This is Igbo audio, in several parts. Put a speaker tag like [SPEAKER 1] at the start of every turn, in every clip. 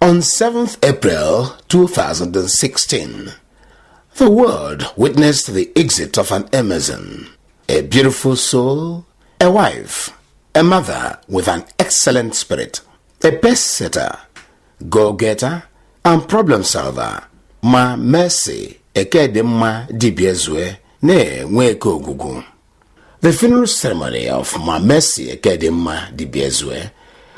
[SPEAKER 1] On 7th April 2016, the world witnessed the exit of an Amazon, a beautiful soul, a wife, a mother with an excellent spirit, a pace-setter, go-getter, and problem-solver. Ma Mercy Ekedema Dibiaezue ne Nweke Ogugu. The funeral ceremony of Ma Mercy Ekedema Dibiaezue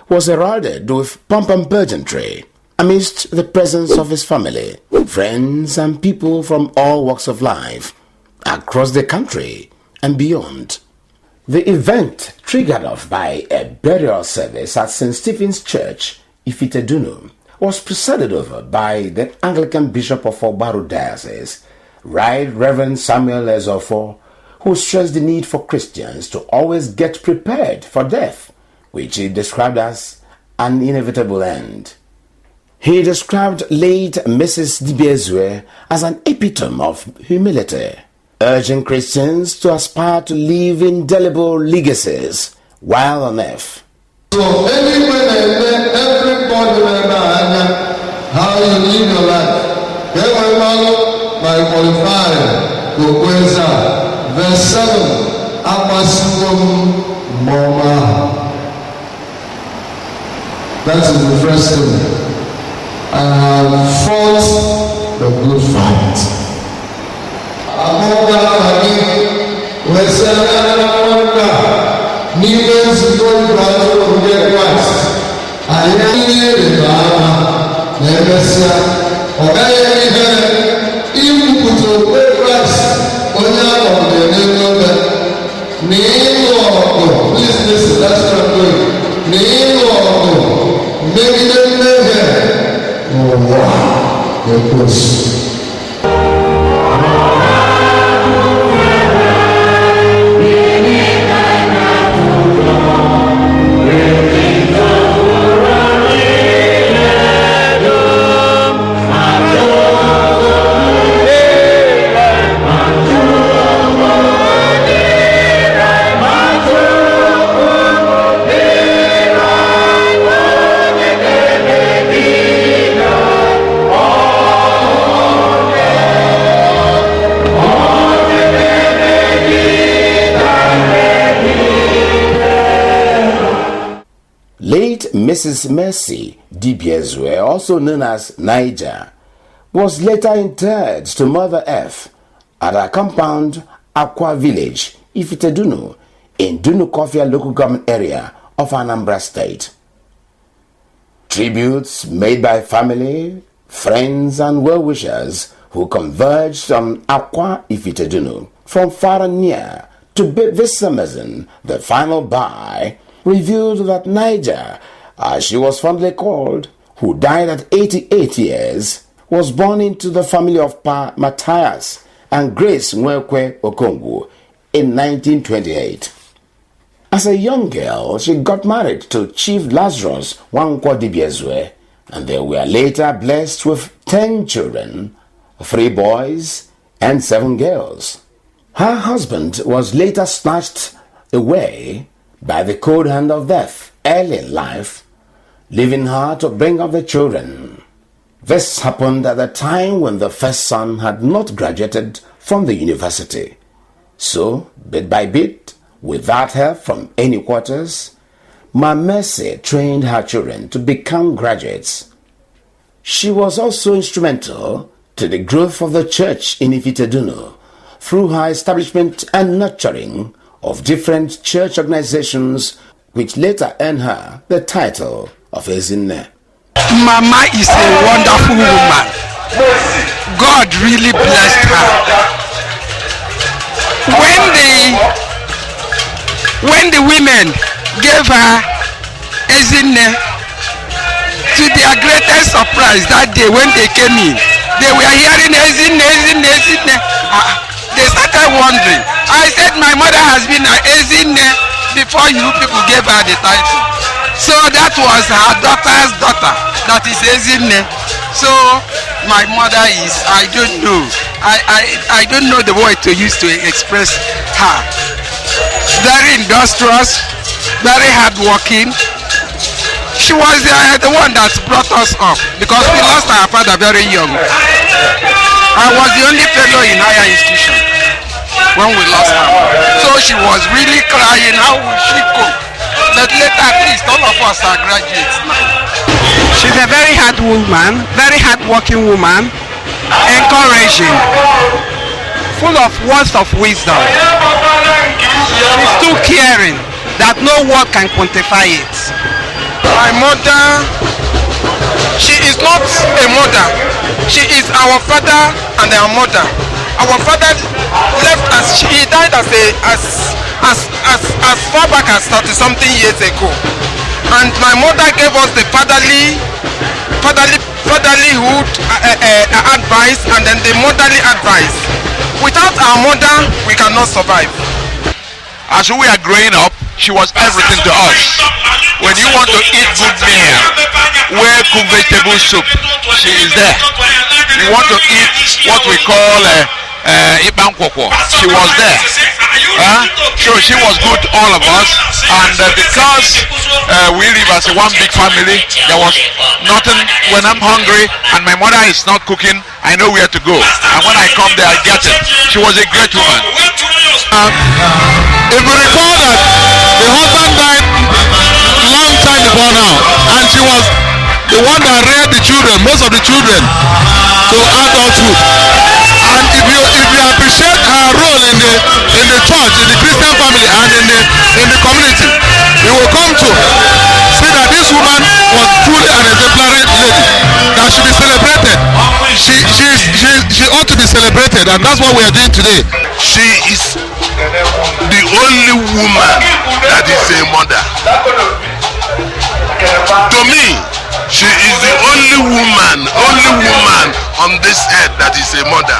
[SPEAKER 1] was heralded with pomp and pageantry amidst the presence of his family, friends, and people from all walks of life across the country and beyond. The event, triggered off by a burial service at St. Stephen's Church, Ifite-Dunu, was presided over by the Anglican Bishop of Obaru Diocese, Right Reverend Samuel Ezofo, who stressed the need for Christians to always get prepared for death, which he described as an inevitable end. He described late Mrs. Dibiaezue as an epitome of humility, urging Christians to aspire to leave indelible legacies while on earth.
[SPEAKER 2] So everybody how you live your life. By qualifying verse 7 Amasikum Moma. That is the first thing. I have fought the good fight. Among please listen, that's what I'm doing. Oh wow, it was.
[SPEAKER 1] Late Mrs. Mercy Dibiaezue, also known as Niger, was later interred to Mother Earth at her compound Aqua Village, Ifite-Dunu, in Dunukofia local government area of Anambra State. Tributes made by family, friends, and well-wishers who converged on Aqua Ifite-Dunu from far and near to bid this Amazon the final bye, revealed that Niger, as she was fondly called, who died at 88 years, was born into the family of Pa Matthias and Grace Nweke Okongwu in 1928. As a young girl, she got married to Chief Lazarus Nwankwo Dibiaezue, and they were later blessed with 10 children, 3 boys and 7 girls. Her husband was later snatched away by the cold hand of death early in life, leaving her to bring up the children. This happened at the time when the first son had not graduated from the university. So, bit by bit, without help from any quarters, Ma Mercy trained her children to become graduates. She was also instrumental to the growth of the church in Ifite-Dunu through her establishment and nurturing of different church organizations, which later earned her the title of Ezenne.
[SPEAKER 3] Mama is a wonderful woman. God really blessed her. When the women gave her Ezenne Ezenne. To their greatest surprise that day when they came in, they were hearing Ezenne, Ezenne, Ezenne. They started wondering. I said my mother has been an Ezenne before you people gave her the title. So that was her daughter's daughter, that is Ezenne. So my mother is, I don't know. I don't know the word to use to express her. Very industrious, very hardworking. She was the one that brought us up because we lost our father very young. I was the only fellow in higher institution when we lost her. So she was really crying, how would she cope? But later at least all of us are graduates now.
[SPEAKER 4] She's a very hard woman, very hardworking woman, encouraging, full of words of wisdom. She's too caring that no word can quantify it.
[SPEAKER 3] My mother, she is not a mother. She is our father and our mother. Our father left us. He died as far back as 30-something years ago. And my mother gave us the fatherlyhood advice and then the motherly advice. Without our mother, we cannot survive.
[SPEAKER 5] As we are growing up, she was everything to us. When you want to eat good meal, well cooked vegetable soup, she is there. You want to eat what we call ibankoko, she was there. So she was good to all of us, and because we live as one big family, there was nothing. When I'm hungry and my mother is not cooking, I know where to go, and when I come there I get it. She was a great woman.
[SPEAKER 2] If you recall that the husband died long time before now, and she was the one that reared the children, most of the children, to adulthood. And if you appreciate her role in the church, in the Christian family, and in the community, you will come to see that this woman was truly an exemplary lady that should be celebrated. She ought to be celebrated, and that's what we are doing today.
[SPEAKER 5] She is the only woman that is a mother. To me, she is the only woman on this earth that is a mother.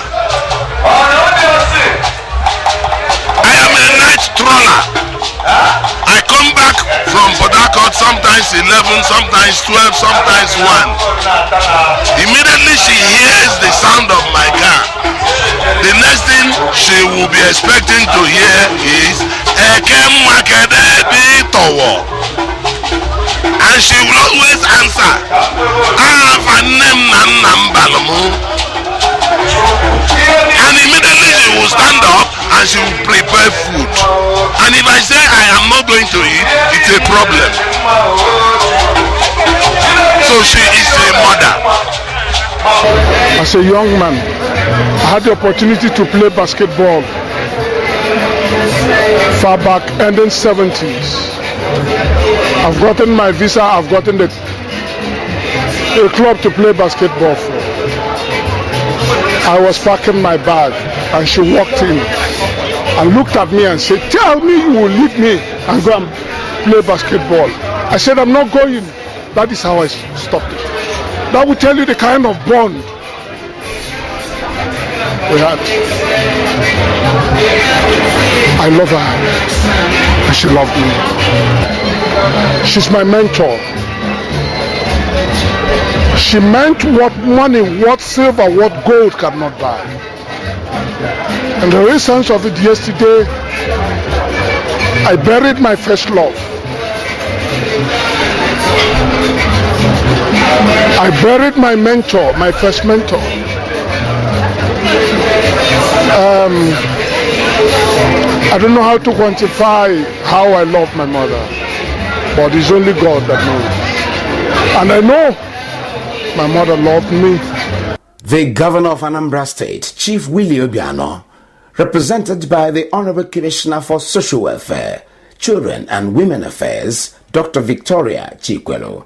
[SPEAKER 5] I am a night trawler. I come back from Port Harcourt, sometimes 11, sometimes 12, sometimes 1. Immediately she hears the sound of my car. The next thing she will be expecting to hear is Ekem Makedebi Towo. And she will always answer, and immediately she will stand up and she will prepare food. And if I say I am not going to eat, it's a problem. So she is a mother.
[SPEAKER 6] As a young man, I had the opportunity to play basketball far back, ending 70s. I've gotten my visa, I've gotten a club to play basketball for. I was packing my bag and she walked in and looked at me and said, "Tell me you will leave me and go and play basketball." I said, "I'm not going." That is how I stopped it. That will tell you the kind of bond we had. I love her and she loved me. She's my mentor. She meant what money, what silver, what gold cannot buy. And the essence of it yesterday, I buried my first love. I buried my mentor, my first mentor. I don't know how to quantify how I love my mother, but it's only God that knows. And I know my mother loved me.
[SPEAKER 1] The Governor of Anambra State, Chief Willie Obiano, represented by the Honorable Commissioner for Social Welfare, Children and Women Affairs, Dr. Victoria Chikwelo,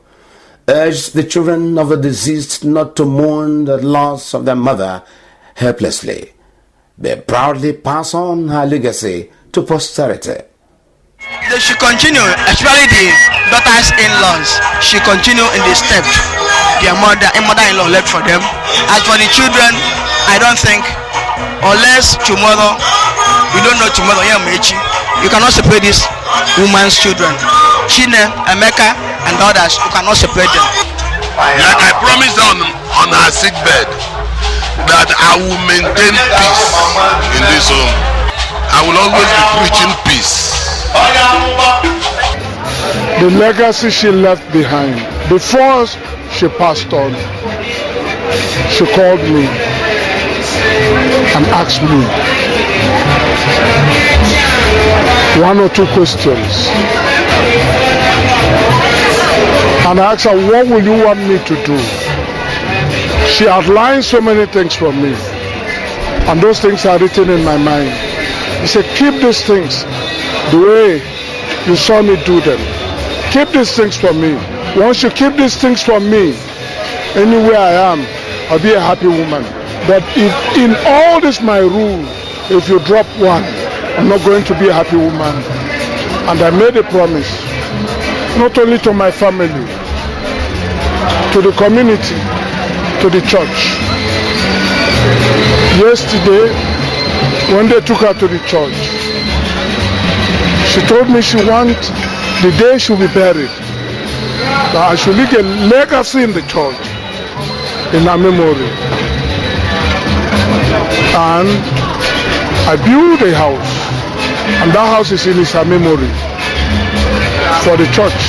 [SPEAKER 1] urged the children of the deceased not to mourn the loss of their mother helplessly, but proudly pass on her legacy to posterity.
[SPEAKER 3] They should continue, especially the daughters-in-laws. Should continue in the step their mother-in-law left for them. As for the children, I don't think, unless tomorrow, we don't know tomorrow, you cannot separate this woman's children. Chine, Emeka, and others, you cannot separate them.
[SPEAKER 2] I promised on her sick bed that I will maintain peace in this home. I will always be preaching peace.
[SPEAKER 6] The legacy she left behind. Before she passed on, she called me and asked me one or two questions. And I asked her, what will you want me to do? She outlined so many things for me. And those things are written in my mind. He said, keep these things the way you saw me do them. Keep these things for me. Once you keep these things for me, anywhere I am, I'll be a happy woman. But if in all this my rule, if you drop one, I'm not going to be a happy woman. And I made a promise, not only to my family, to the community, to the church. Yesterday, when they took her to the church, she told me she wants the day she will be buried, that I should leave a legacy in the church, in her memory. And I built a house, and that house is in her memory for the church.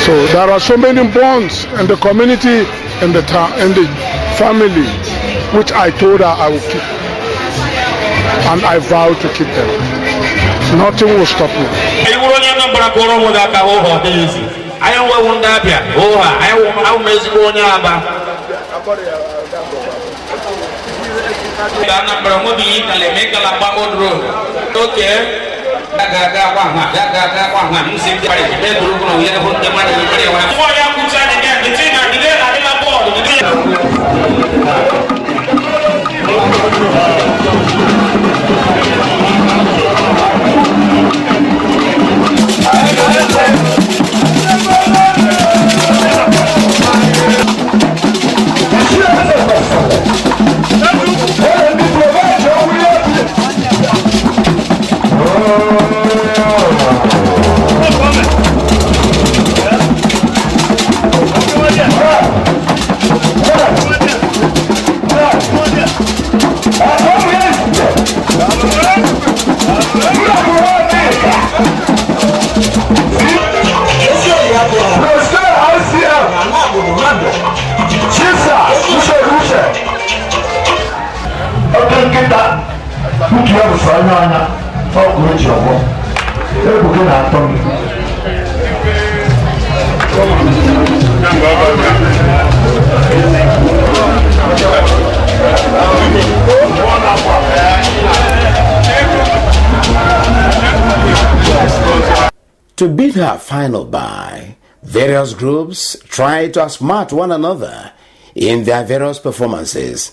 [SPEAKER 6] So there are so many bonds in the community, in the town, in the family, which I told her I will keep, and I vow to keep them. Nothing will stop me.
[SPEAKER 7] Anambra mo bi kale me kala ba modro oke daga kwa ha musi bi pare be duru kuno ye ko de mani pare wa ko ya kucha de ke tina ide la de la board
[SPEAKER 1] To bid her final bye, various groups tried to outsmart one another in their various performances.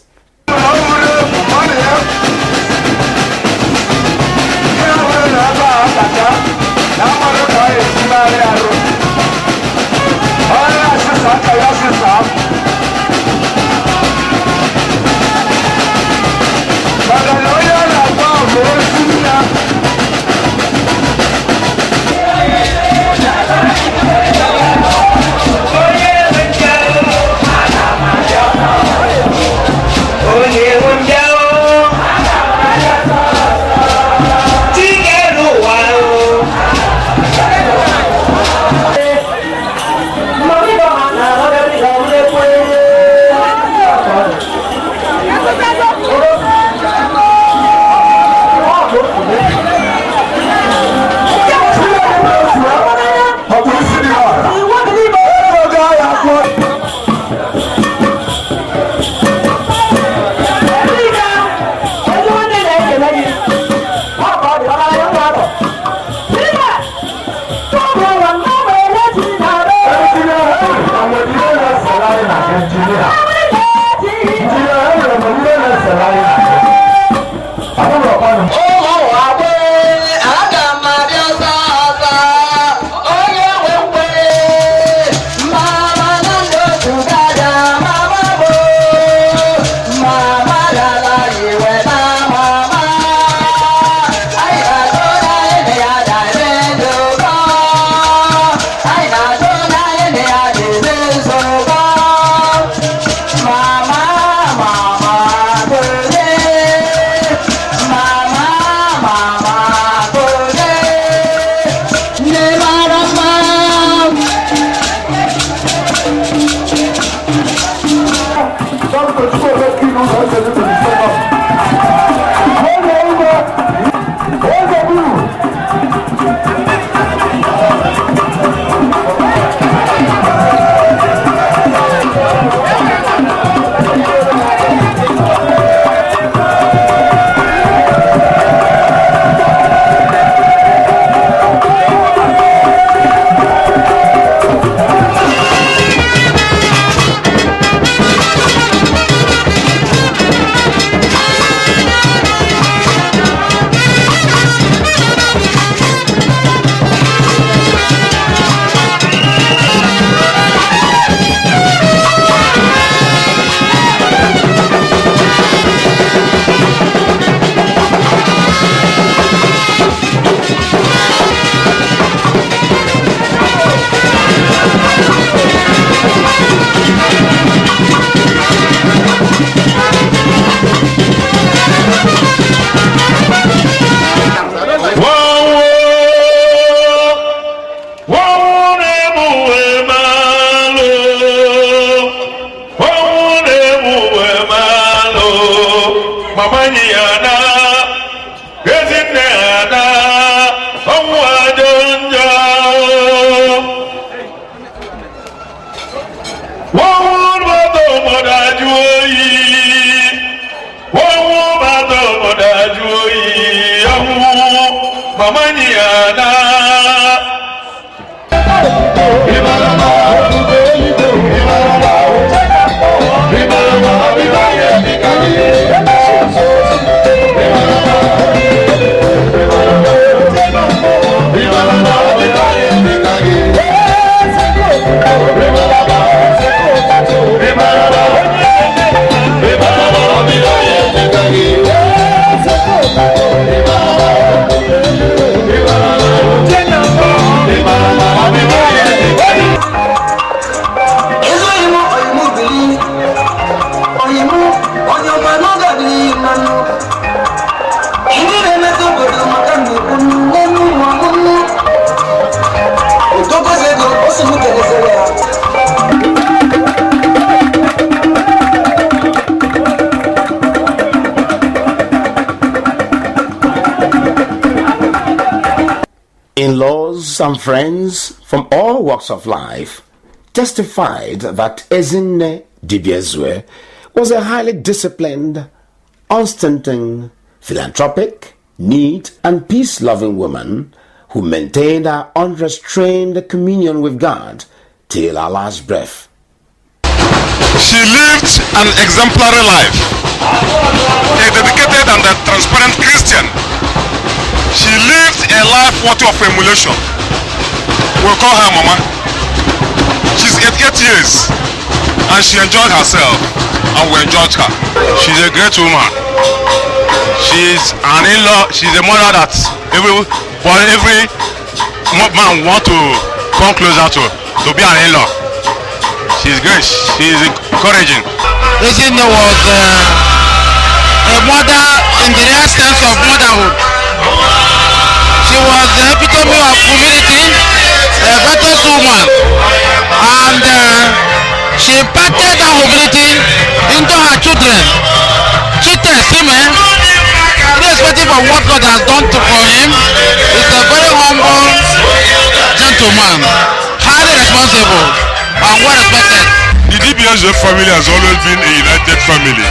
[SPEAKER 1] In-laws and friends from all walks of life testified that Ezenne Dibiaezue was a highly disciplined, unstinting, philanthropic, neat and peace-loving woman who maintained her unrestrained communion with God till her last breath.
[SPEAKER 2] She lived an exemplary life, a dedicated and a transparent Christian. She lived a life worthy of emulation. We'll call her Mama. She's 88 years and she enjoyed herself and we enjoyed her. She's a great woman. She's an in-law. She's a mother that every man want to come closer to be an in-law. She's great. She's encouraging.
[SPEAKER 3] Ezenne was a mother in the real sense of motherhood. She was the epitome of humility, a virtuous woman, and she imparted her humility into her children. Irrespective of what God has done for him, is a very humble gentleman, highly responsible, and well respected.
[SPEAKER 2] The Dibiaezue family has always been a united family,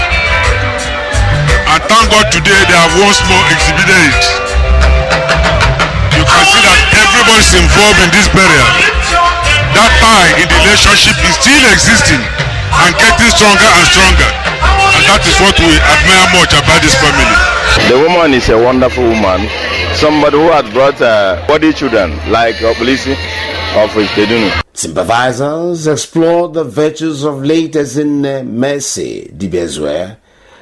[SPEAKER 2] and thank God today they have once more exhibited it. You can see that everybody is involved in this burial. That tie in the relationship is still existing and getting stronger and stronger, and that is what we admire much about this family.
[SPEAKER 8] The woman is a wonderful woman, somebody who had brought body children like Oblisi of Ifite-Dunu.
[SPEAKER 1] Sympathizers explored the virtues of late Ezenne Mercy Dibiaezue,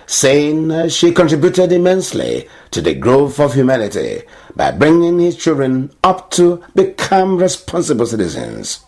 [SPEAKER 1] saying she contributed immensely to the growth of humanity by bringing his children up to become responsible citizens.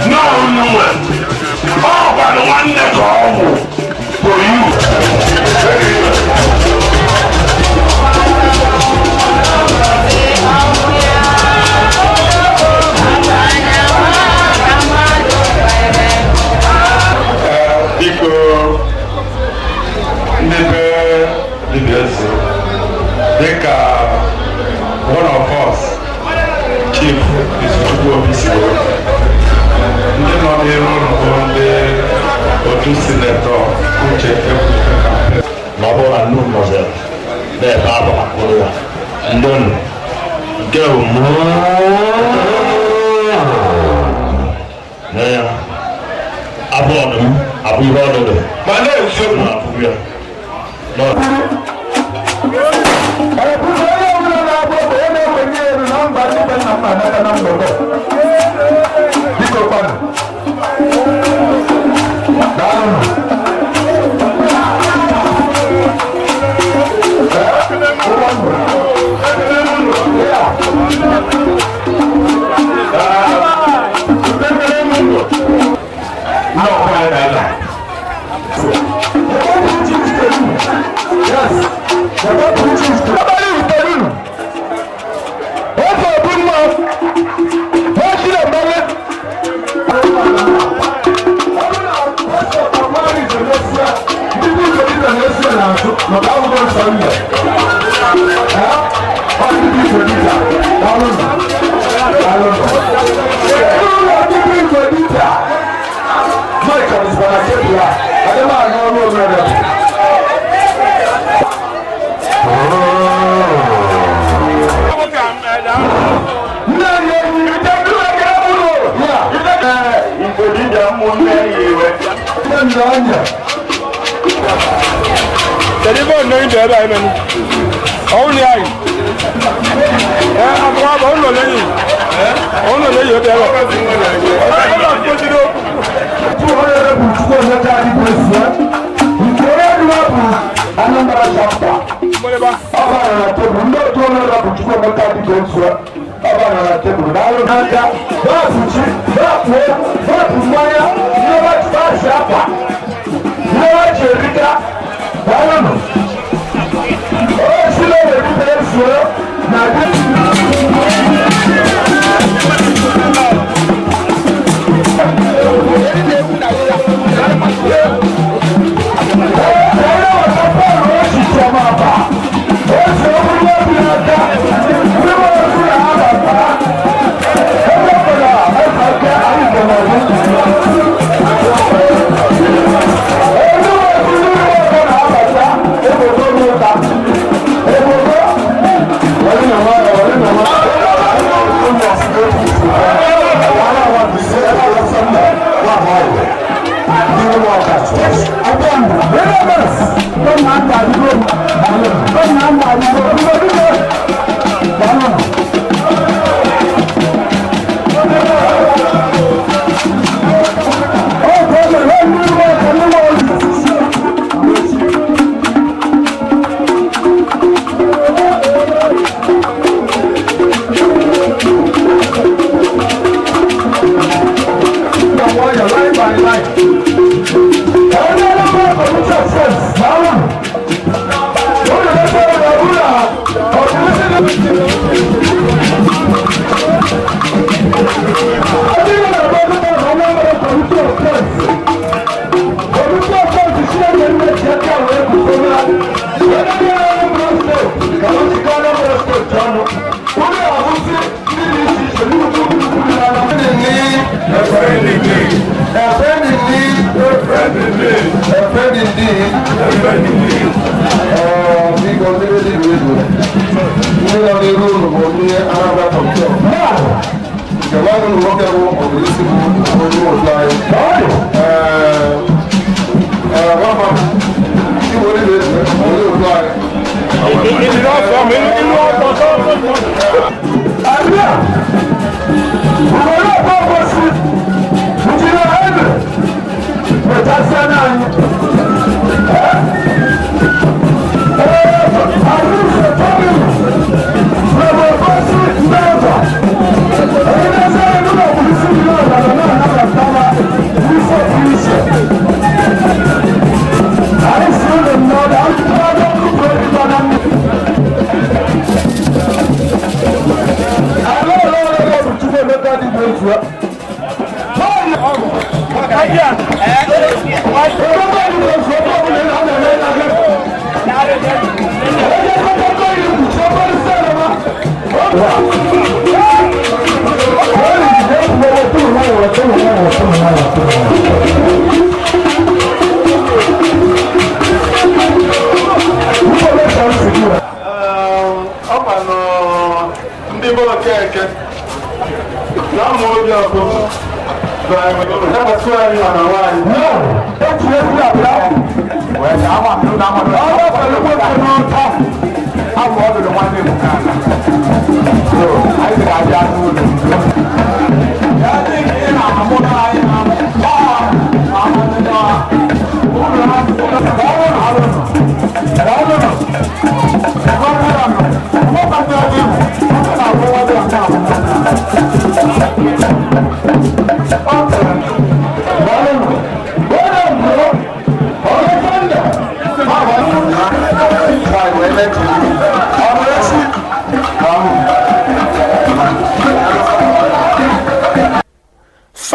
[SPEAKER 6] No!
[SPEAKER 9] Senator Uche Mabora Numazel, there Baba, and then go there. Abroad, Abu Rodo. My name is Shona.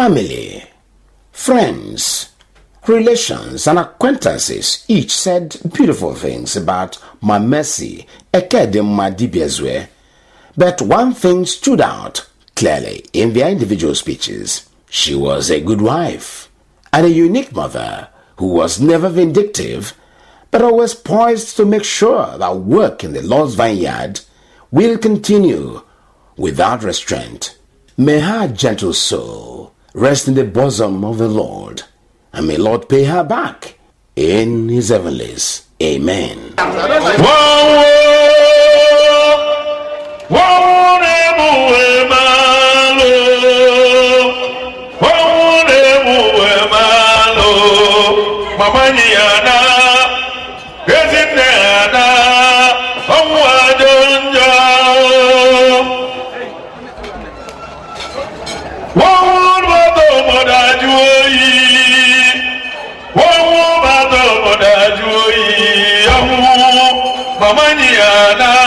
[SPEAKER 1] Family, friends, relations, and acquaintances each said beautiful things about my Mercy, Dibiaezue. But one thing stood out clearly in their individual speeches. She was a good wife and a unique mother who was never vindictive, but always poised to make sure that work in the Lord's vineyard will continue without restraint. May her gentle soul rest in the bosom of the Lord, and may Lord pay her back in his heavenlies. Amen.
[SPEAKER 5] Mamaniana